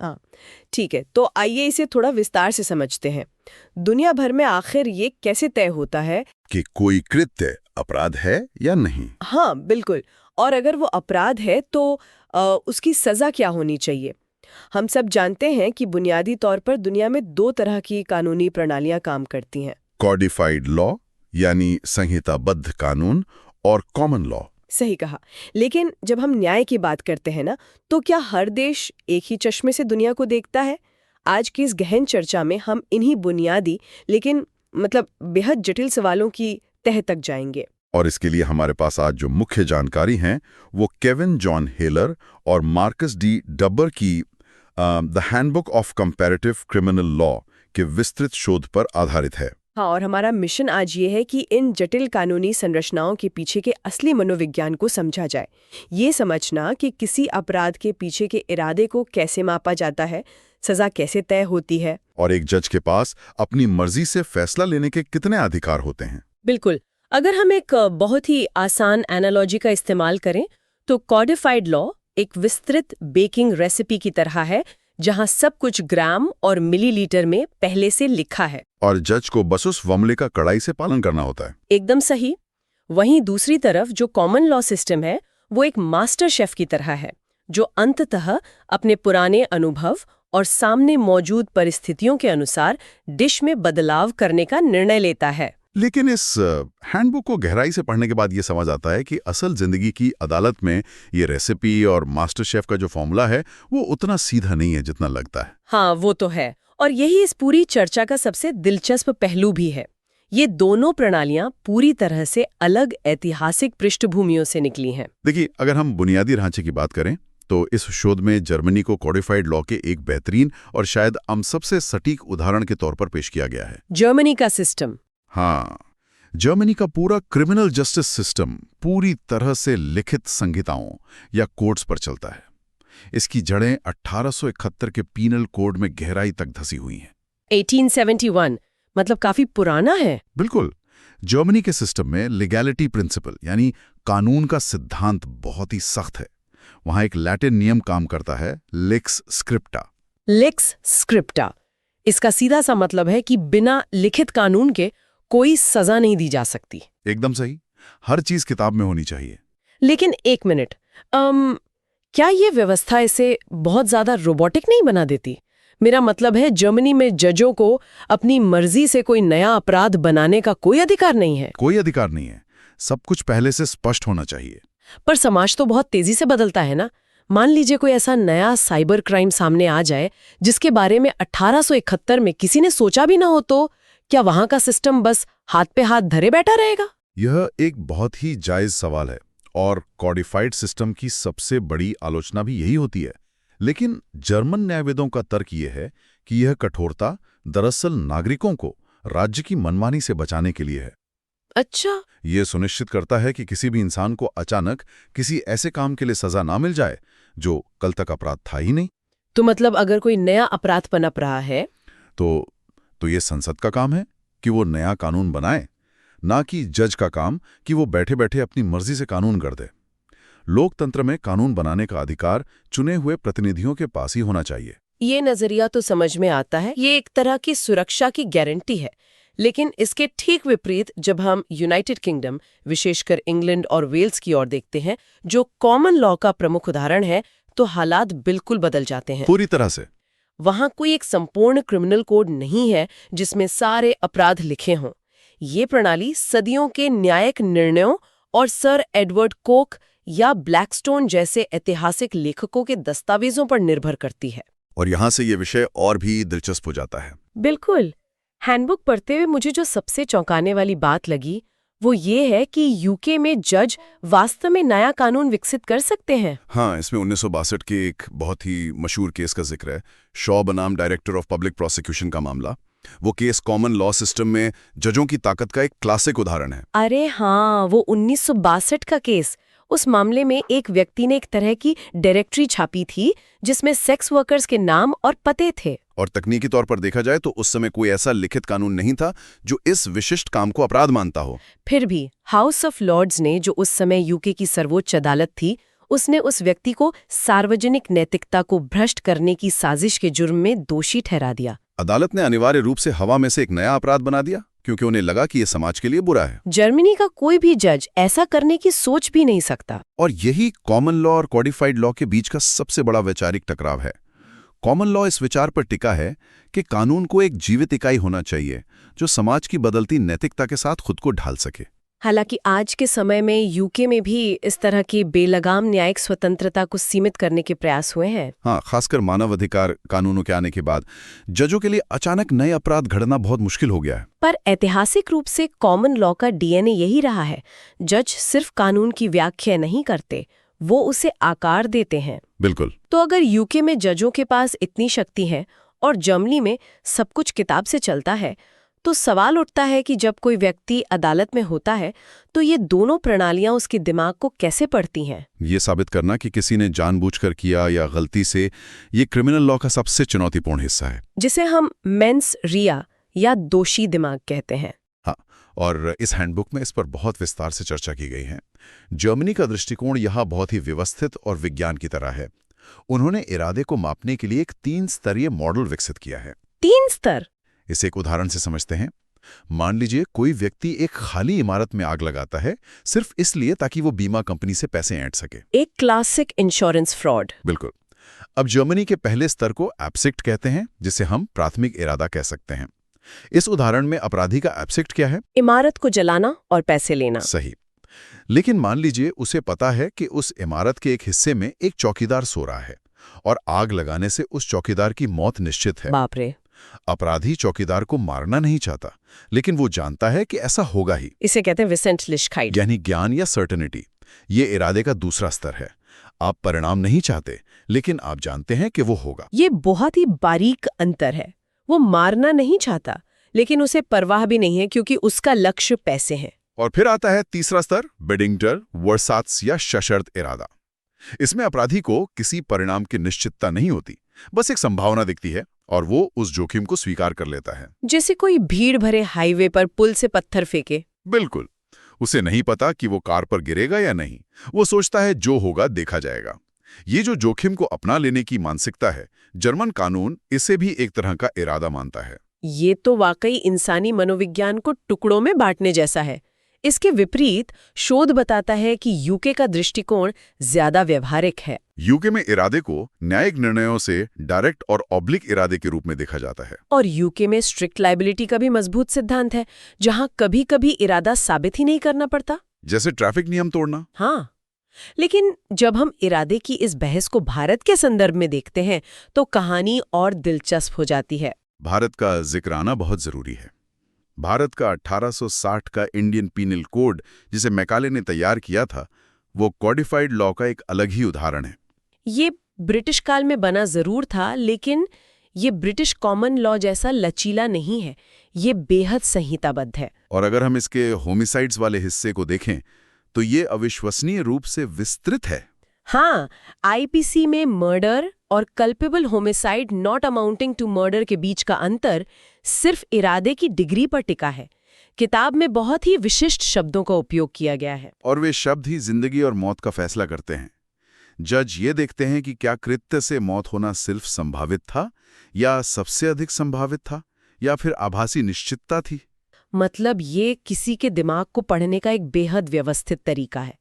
हाँ, ठीक है, तो आइए इसे थोड़ा विस्तार से समझते हैं। दुनिया भर में आखिर ये कैसे तय होता है कि कोई कृत्य अपराध है या नहीं। हाँ, बिल्कुल। और अगर वो अपराध है तो उसकी सजा क्या होनी चाहिए? हम सब जानते हैं कि बुनियादी तौर पर दुनिया में दो तरह की कानूनी प्रणालियां काम करती हैं। कॉडिफाइड लॉ यानी संहिताबद्ध कानून और कॉमन लॉ। सही कहा। लेकिन जब हम न्याय की बात करते हैं ना, तो क्या हर देश एक ही चश्मे से दुनिया को देखता है? आज की इस गहन चर्चा में हम इन्हीं बुनियादी लेकिन बेहद जटिल सवालों की तह तक जाएंगे। और इसके लिए हमारे पास आज जो मुख्य जानकारी हैं वो केविन जॉन हेलर और मार्कस डी डबर की the handbook of comparative criminal law के विस्तृत शोध पर आधारित है। हाँ, और हमारा मिशन आज ये है कि इन जटिल कानूनी संरचनाओं के पीछे के असली मनोविज्ञान को समझा जाए। ये समझना कि किसी अपराध के पीछे के इरादे को कैसे मापा जाता है, सजा कैसे तय होती है, और एक जज के पास अपनी मर्जी से फैसला लेने के कितने अधिकार होते हैं। बिल्कुल। अगर हम एक बहुत ही आसान एनालॉजी का इस्तेमाल करें तो कॉडिफाइड लॉ एक विस्तृत बेकिंग रेसिपी की तरह है, जहां सब कुछ ग्राम और मिलीलीटर में पहले से लिखा है और जज को बस उस वमले का कड़ाई से पालन करना होता है। एकदम सही। वहीं दूसरी तरफ जो कॉमन लॉ सिस्टम है वो एक मास्टर शेफ की तरह है, जो अंततः अपने पुराने अनुभव और सामने मौजूद परिस्थितियों के अनुसार डिश में बदलाव करने का निर्णय लेता है। लेकिन इस हैंडबुक को गहराई से पढ़ने के बाद ये समझ आता है कि असल जिंदगी की अदालत में ये रेसिपी और मास्टर शेफ का जो फॉर्मूला है वो उतना सीधा नहीं है जितना लगता है। हाँ, वो तो है। और यही इस पूरी चर्चा का सबसे दिलचस्प पहलू भी है। ये दोनों प्रणालियां पूरी तरह से अलग ऐतिहासिक पृष्ठभूमियों से निकली हैं। देखिए, अगर हम बुनियादी ढांचे की बात करें तो इस शोध में जर्मनी को कॉडिफाइड लॉ के एक बेहतरीन और शायद हम सबसे सटीक उदाहरण के तौर पर पेश किया गया है। जर्मनी का सिस्टम। हाँ, जर्मनी का पूरा क्रिमिनल जस्टिस सिस्टम पूरी तरह से लिखित संहिताओं या कोड्स पर चलता है। इसकी जड़ें 1871 के पीनल कोड में गहराई तक धसी हुई हैं। 1871 मतलब काफी पुराना है। बिल्कुल। जर्मनी के सिस्टम में लीगैलिटी प्रिंसिपल यानी कानून का सिद्धांत बहुत ही सख्त है। वहां एक लैटिन नियम काम करता है, लेक्स स्क्रिप्टा। लेक्स स्क्रिप्टा, इसका सीधा सा मतलब है कि बिना लिखित कानून के कोई सजा नहीं दी जा सकती। एकदम सही। हर चीज किताब में होनी चाहिए। लेकिन एक मिनट, क्या ये व्यवस्था इसे बहुत ज्यादा रोबोटिक नहीं बना देती? मेरा मतलब है, जर्मनी में जजों को अपनी मर्जी से कोई नया अपराध बनाने का कोई अधिकार नहीं है। कोई अधिकार नहीं है। सब कुछ पहले से स्पष्ट होना चाहिए। पर समाज तो बहुत तेजी से बदलता है ना। मान लीजिए कोई ऐसा नया साइबर क्राइम सामने आ जाए जिसके बारे में 1871 में किसी ने सोचा भी ना हो, तो क्या वहां का सिस्टम बस हाथ पे हाथ धरे बैठा रहेगा? यह एक बहुत ही जायज सवाल है और कॉडिफाइड सिस्टम की सबसे बड़ी आलोचना भी यही होती है। लेकिन जर्मन न्यायविदों का तर्क यह है कि यह कठोरता दरअसल नागरिकों को राज्य की मनमानी से बचाने के लिए है। अच्छा। यह सुनिश्चित करता है कि किसी भी इंसान को अचानक किसी ऐसे काम के लिए सजा ना मिल जाए जो कल तक अपराध था ही नहीं। तो मतलब अगर कोई नया अपराध पनप रहा है तो ये संसद का काम है कि वो नया कानून बनाए, ना कि जज का काम कि वो बैठे बैठे अपनी मर्जी से कानून कर दे। लोकतंत्र में कानून बनाने का अधिकार चुने हुए प्रतिनिधियों के पास ही होना चाहिए। ये नजरिया तो समझ में आता है, ये एक तरह की सुरक्षा की गारंटी है। लेकिन इसके ठीक विपरीत जब हम यूनाइटेड किंगडम, विशेषकर इंग्लैंड और वेल्स की ओर देखते हैं, जो कॉमन लॉ का प्रमुख उदाहरण है, तो हालात बिल्कुल बदल जाते हैं। पूरी तरह से। वहां कोई एक संपूर्ण क्रिमिनल कोड नहीं है जिसमें सारे अपराध लिखे हों। ये प्रणाली सदियों के न्यायिक निर्णयों और सर एडवर्ड कोक या ब्लैकस्टोन जैसे ऐतिहासिक लेखकों के दस्तावेजों पर निर्भर करती है। और यहाँ से ये विषय और भी दिलचस्प हो जाता है। बिल्कुल। हैंडबुक पढ़ते हुए मुझे जो सबसे चौंकाने वाली बात लगी वो ये है कि यूके में जज वास्तव में नया कानून विकसित कर सकते हैं। हाँ, इसमें 1962 के एक बहुत ही मशहूर केस का जिक्र है, शॉ बनाम डायरेक्टर ऑफ पब्लिक प्रोसिक्यूशन का मामला। वो केस कॉमन लॉ सिस्टम में जजों की ताकत का एक क्लासिक उदाहरण है। अरे हाँ, वो 1962 का केस। उस मामले में एक व्यक्ति ने एक तरह की डायरेक्टरी छापी थी जिसमें सेक्स वर्कर्स के नाम और पते थे। और तकनीकी तौर पर देखा जाए तो उस समय कोई ऐसा लिखित कानून नहीं था जो इस विशिष्ट काम को अपराध मानता हो। फिर भी हाउस ऑफ लॉर्ड्स ने, जो उस समय यूके की सर्वोच्च अदालत थी, उसने उस व्यक्ति को सार्वजनिक नैतिकता को भ्रष्ट करने की साजिश के जुर्म में दोषी ठहरा दिया। अदालत ने अनिवार्य रूप से हवा में से एक नया अपराध बना दिया, क्योंकि उन्हें लगा कि ये समाज के लिए बुरा है। जर्मनी का कोई भी जज ऐसा करने की सोच भी नहीं सकता। और यही कॉमन लॉ और कॉडिफाइड लॉ के बीच का सबसे बड़ा वैचारिक टकराव है। कॉमन लॉ इस विचार पर टिका है कि कानून को एक जीवित इकाई होना चाहिए जो समाज की बदलती नैतिकता के साथ खुद को ढाल सके। हालांकि आज के समय में यूके में भी इस तरह की बेलगाम न्यायिक स्वतंत्रता को सीमित करने के प्रयास हुए हैं। हाँ, खासकर मानवाधिकार कानूनों के आने के बाद जजों के लिए अचानक नए अपराध घड़ना बहुत मुश्किल हो गया है। पर ऐतिहासिक रूप से कॉमन लॉ का डीएनए यही रहा है। जज सिर्फ कानून की व्याख्या नहीं करते, वो उसे आकार देते हैं। बिल्कुल। तो अगर यूके में जजों के पास इतनी शक्ति है और जर्मनी में सब कुछ किताब से चलता है, तो सवाल उठता है कि जब कोई व्यक्ति अदालत में होता है तो ये दोनों प्रणालियां उसके दिमाग को कैसे पढ़ती हैं? ये साबित करना कि किसी ने जानबूझकर किया या गलती से, ये क्रिमिनल लॉ का सबसे चुनौतीपूर्ण हिस्सा है, जिसे हम मेंस रिया या दोषी दिमाग कहते हैं। हाँ, और इस हैंडबुक में इस पर बहुत विस्तार से चर्चा की गई है। जर्मनी का दृष्टिकोण यहाँ बहुत ही व्यवस्थित और विज्ञान की तरह है। उन्होंने इरादे को मापने के लिए एक 3 स्तरीय मॉडल विकसित किया है। 3 स्तर? इसे एक उदाहरण से समझते हैं। मान लीजिए कोई व्यक्ति एक खाली इमारत में आग लगाता है सिर्फ इसलिए ताकि वो बीमा कंपनी से पैसे ऐंठ सके। एक क्लासिक इंश्योरेंस फ्रॉड। बिल्कुल। अब जर्मनी के पहले स्तर को एब्सिक्ट कहते हैं, जिसे हम प्राथमिक इरादा कह सकते हैं। इस उदाहरण में अपराधी का एब्सिक्ट क्या है? इमारत को जलाना और पैसे लेना। सही। लेकिन मान लीजिए उसे पता है कि उस इमारत के एक हिस्से में एक चौकीदार सो रहा है और आग लगाने से उस चौकीदार की मौत निश्चित है। बाप रे। अपराधी चौकीदार को मारना नहीं चाहता, लेकिन वो जानता है कि ऐसा होगा ही। इसे कहते हैं विसेंटलिशकाइट, यानी ज्ञान या सर्टेनिटी। ये इरादे का दूसरा स्तर है। आप परिणाम नहीं चाहते, लेकिन आप जानते हैं कि वो होगा। ये बहुत ही बारीक अंतर है। वो मारना नहीं चाहता, लेकिन उसे परवाह भी नहीं है क्योंकि उसका लक्ष्य पैसे हैं। और फिर आता है तीसरा स्तर, बेडिंगटर वर्सात्स या सशर्त इरादा। इसमें अपराधी को किसी परिणाम की निश्चितता नहीं होती, बस एक संभावना दिखती है और वो उस जोखिम को स्वीकार कर लेता है। जैसे कोई भीड़ भरे हाईवे पर पुल से पत्थर फेंके। बिल्कुल। उसे नहीं पता कि वो कार पर गिरेगा या नहीं, वो सोचता है जो होगा देखा जाएगा। ये जो जोखिम को अपना लेने की मानसिकता है, जर्मन कानून इसे भी एक तरह का इरादा मानता है। ये तो वाकई इंसानी मनोविज्ञान को टुकड़ों में बांटने जैसा है। इसके विपरीत शोध बताता है कि यूके का दृष्टिकोण ज्यादा व्यवहारिक है। यूके में इरादे को न्यायिक निर्णयों से डायरेक्ट और ऑब्लिक इरादे के रूप में देखा जाता है। और यूके में स्ट्रिक्ट लायबिलिटी का भी मजबूत सिद्धांत है, जहां कभी कभी इरादा साबित ही नहीं करना पड़ता, जैसे ट्रैफिक नियम तोड़ना। हाँ, लेकिन जब हम इरादे की इस बहस को भारत के संदर्भ में देखते हैं तो कहानी और दिलचस्प हो जाती है। भारत का जिक्र आना बहुत जरूरी है। भारत का 1860 का इंडियन पीनल कोड, जिसे मैकाले ने तैयार किया था, वो कॉडिफाइड लॉ का एक अलग ही उदाहरण है। ये ब्रिटिश काल में बना जरूर था, लेकिन ये ब्रिटिश कॉमन लॉ जैसा लचीला नहीं है। ये बेहद संहिताबद्ध है। और अगर हम इसके होमिसाइड्स वाले हिस्से को देखें तो ये अविश्वसनीय रूप से विस्तृत है। हाँ, आईपीसी में मर्डर और culpable homicide not amounting to murder के बीच का अंतर सिर्फ इरादे की डिग्री पर टिका है। किताब में बहुत ही विशिष्ट शब्दों का उपयोग किया गया है। और वे शब्द ही जिंदगी और मौत का फैसला करते हैं। जज ये देखते हैं कि क्या कृत्य से मौत होना सिर्फ संभावित था या सबसे अधिक संभावित था या फिर आभासी निश्चितता थी। मतलब ये किसी के दिमाग को पढ़ने का एक बेहद व्यवस्थित तरीका है।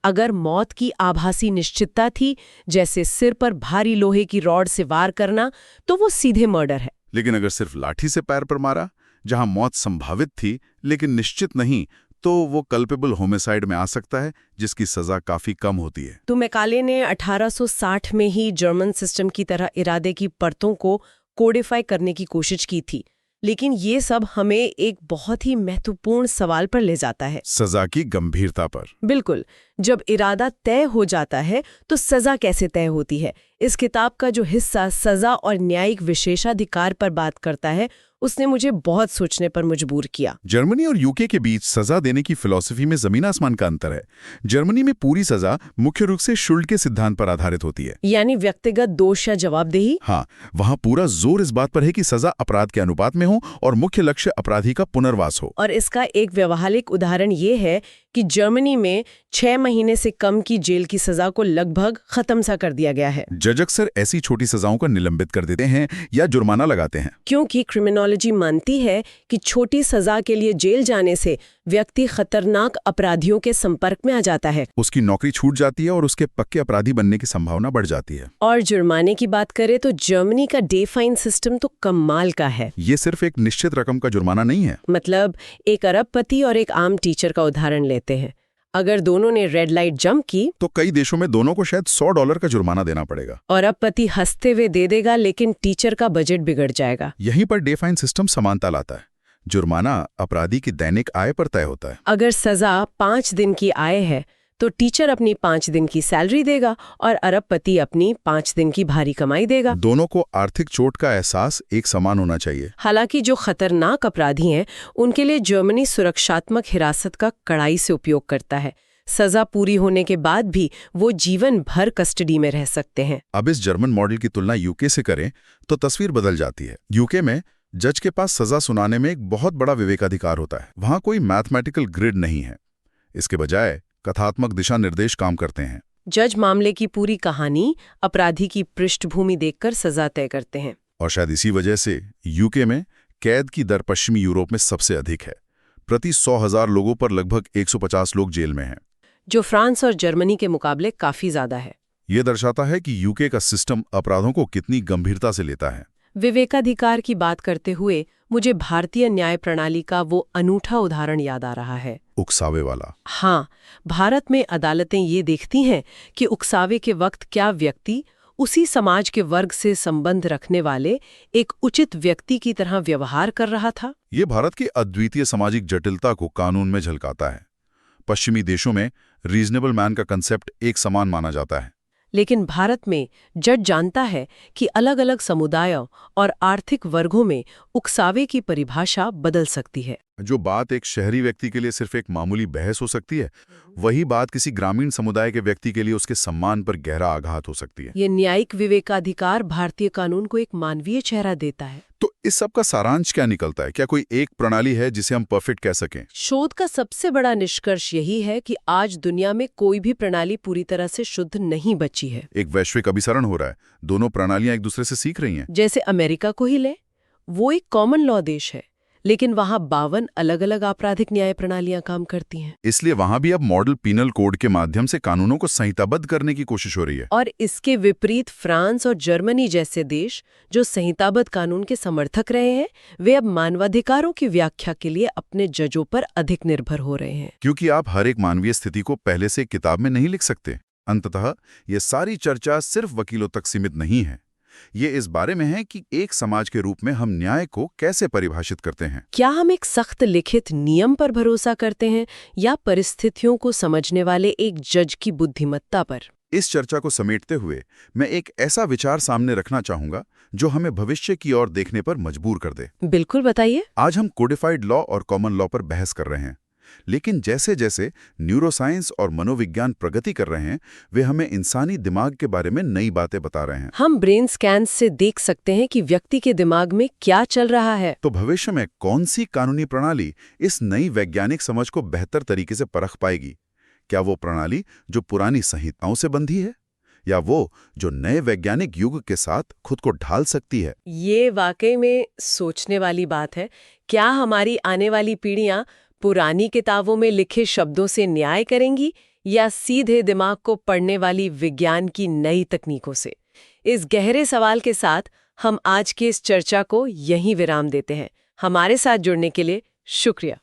अगर मौत की आभासी निश्चितता थी, जैसे सिर पर भारी लोहे की रॉड से वार करना, तो वो सीधे मर्डर है। लेकिन अगर सिर्फ लाठी से पैर पर मारा, जहां मौत संभावित थी लेकिन निश्चित नहीं, तो वो कल्पेबल होमिसाइड में आ सकता है, जिसकी सजा काफी कम होती है। तो मैकाले ने 1860 में ही जर्मन सिस्टम की तरह इरादे की परतों को कोडिफाई करने की कोशिश की थी। लेकिन ये सब हमें एक बहुत ही महत्वपूर्ण सवाल पर ले जाता है, सजा की गंभीरता पर। बिल्कुल। जब इरादा तय हो जाता है तो सजा कैसे तय होती है? इस किताब का जो हिस्सा सजा और न्यायिक विशेषाधिकार पर बात करता है, उसने मुझे बहुत सोचने पर मजबूर किया। जर्मनी और यूके के बीच सजा देने की फिलॉसफी में जमीन आसमान का अंतर है। जर्मनी में पूरी सजा मुख्य रूप से शुल्ड के सिद्धांत पर आधारित होती है, यानी व्यक्तिगत दोष या जवाबदेही। हाँ, वहाँ पूरा जोर इस बात पर है कि सजा अपराध के अनुपात में हो और मुख्य लक्ष्य अपराधी का पुनर्वास हो। और इसका एक व्यवहारिक उदाहरण ये है कि जर्मनी में 6 महीने से कम की जेल की सजा को लगभग खत्म सा कर दिया गया है। जज अक्सर ऐसी छोटी सजाओं को निलंबित कर देते हैं या जुर्माना लगाते हैं, क्योंकि क्रिमिनोलॉजी मानती है कि छोटी सजा के लिए जेल जाने से व्यक्ति खतरनाक अपराधियों के संपर्क में आ जाता है, उसकी नौकरी छूट जाती है और उसके पक्के अपराधी बनने की संभावना बढ़ जाती है। और जुर्माने की बात करें तो जर्मनी का डे फाइन सिस्टम तो कमाल का है। ये सिर्फ एक निश्चित रकम का जुर्माना नहीं है। मतलब एक अरबपति और एक आम टीचर का उदाहरण लेते हैं, अगर दोनों ने रेड लाइट जंप की तो कई देशों में दोनों को शायद $100 का जुर्माना देना पड़ेगा। अरबपति हंसते हुए दे देगा, लेकिन टीचर का बजट बिगड़ जाएगा। यहीं पर डे फाइन सिस्टम समानता लाता है। जुर्माना अपराधी की दैनिक आय पर तय होता है। अगर सजा 5 दिन की आय है तो टीचर अपनी 5 दिन की सैलरी देगा और अरबपति अपनी 5 दिन की भारी कमाई देगा। दोनों को आर्थिक चोट का एहसास एक समान होना चाहिए। हालांकि जो खतरनाक अपराधी हैं उनके लिए जर्मनी सुरक्षात्मक हिरासत का कड़ाई से उपयोग करता है। सजा पूरी होने के बाद भी वो जीवन भर कस्टडी में रह सकते हैं। अब इस जर्मन मॉडल की तुलना यूके से करें तो तस्वीर बदल जाती है। यूके में जज के पास सजा सुनाने में एक बहुत बड़ा विवेकाधिकार होता है। वहां कोई मैथमेटिकल ग्रिड नहीं है, इसके बजाय कथात्मक दिशा निर्देश काम करते हैं। जज मामले की पूरी कहानी, अपराधी की पृष्ठभूमि देखकर सजा तय करते हैं। और शायद इसी वजह से यूके में कैद की दर पश्चिमी यूरोप में सबसे अधिक है। प्रति 100,000 लोगों पर लगभग 150 लोग जेल में हैं, जो फ्रांस और जर्मनी के मुकाबले काफी ज्यादा है। ये दर्शाता है कि यूके का सिस्टम अपराधों को कितनी गंभीरता से लेता है। विवेकाधिकार की बात करते हुए मुझे भारतीय न्याय प्रणाली का वो अनूठा उदाहरण याद आ रहा है, उकसावे वाला। हाँ, भारत में अदालतें ये देखती हैं कि उकसावे के वक्त क्या व्यक्ति उसी समाज के वर्ग से संबंध रखने वाले एक उचित व्यक्ति की तरह व्यवहार कर रहा था। ये भारत की अद्वितीय सामाजिक जटिलता को कानून में झलकाता है। पश्चिमी देशों में रीजनेबल मैन का कंसेप्ट एक समान माना जाता है, लेकिन भारत में जज जानता है कि अलग अलग समुदायों और आर्थिक वर्गों में उकसावे की परिभाषा बदल सकती है। जो बात एक शहरी व्यक्ति के लिए सिर्फ एक मामूली बहस हो सकती है, वही बात किसी ग्रामीण समुदाय के व्यक्ति के लिए उसके सम्मान पर गहरा आघात हो सकती है। ये न्यायिक विवेकाधिकार भारतीय कानून को एक मानवीय चेहरा देता है। तो इस सब का सारांश क्या निकलता है? क्या कोई एक प्रणाली है जिसे हम परफेक्ट कह सकें? शोध का सबसे बड़ा निष्कर्ष यही है कि आज दुनिया में कोई भी प्रणाली पूरी तरह से शुद्ध नहीं बची है। एक वैश्विक अभिसरण हो रहा है, दोनों प्रणालियां एक दूसरे से सीख रही हैं। जैसे अमेरिका को ही ले, वो एक कॉमन लॉ देश है, लेकिन वहां 52 अलग अलग आपराधिक न्याय प्रणालियां काम करती हैं। इसलिए वहां भी अब मॉडल पीनल कोड के माध्यम से कानूनों को संहिताबद्ध करने की कोशिश हो रही है। और इसके विपरीत फ्रांस और जर्मनी जैसे देश जो संहिताबद्ध कानून के समर्थक रहे हैं, वे अब मानवाधिकारों की व्याख्या के लिए अपने जजों पर अधिक निर्भर हो रहे हैं। क्योंकि आप हर एक मानवीय स्थिति को पहले से किताब में नहीं लिख सकते। अंततः ये सारी चर्चा सिर्फ वकीलों तक सीमित नहीं है। ये इस बारे में है कि एक समाज के रूप में हम न्याय को कैसे परिभाषित करते हैं। क्या हम एक सख्त लिखित नियम पर भरोसा करते हैं या परिस्थितियों को समझने वाले एक जज की बुद्धिमत्ता पर? इस चर्चा को समेटते हुए मैं एक ऐसा विचार सामने रखना चाहूंगा जो हमें भविष्य की ओर देखने पर मजबूर कर दे। बिल्कुल, बताइए। आज हम कोडिफाइड लॉ और कॉमन लॉ पर बहस कर रहे हैं, लेकिन जैसे जैसे न्यूरोसाइंस और मनोविज्ञान प्रगति कर रहे हैं, वे हमें इंसानी दिमाग के बारे में नई बातें बता रहे हैं। हम ब्रेन स्कैन से देख सकते हैं कि व्यक्ति के दिमाग में क्या चल रहा है। तो भविष्य में कौन सी कानूनी प्रणाली इस नई वैज्ञानिक समझ को बेहतर तरीके से परख पाएगी? क्या वो प्रणाली जो पुरानी संहिताओं से बंधी है, या वो जो नए वैज्ञानिक युग के साथ खुद को ढाल सकती है? ये वाकई में सोचने वाली बात है। क्या हमारी आने वाली पीढ़ियां पुरानी किताबों में लिखे शब्दों से न्याय करेंगी या सीधे दिमाग को पढ़ने वाली विज्ञान की नई तकनीकों से? इस गहरे सवाल के साथ हम आज की इस चर्चा को यहीं विराम देते हैं। हमारे साथ जुड़ने के लिए शुक्रिया।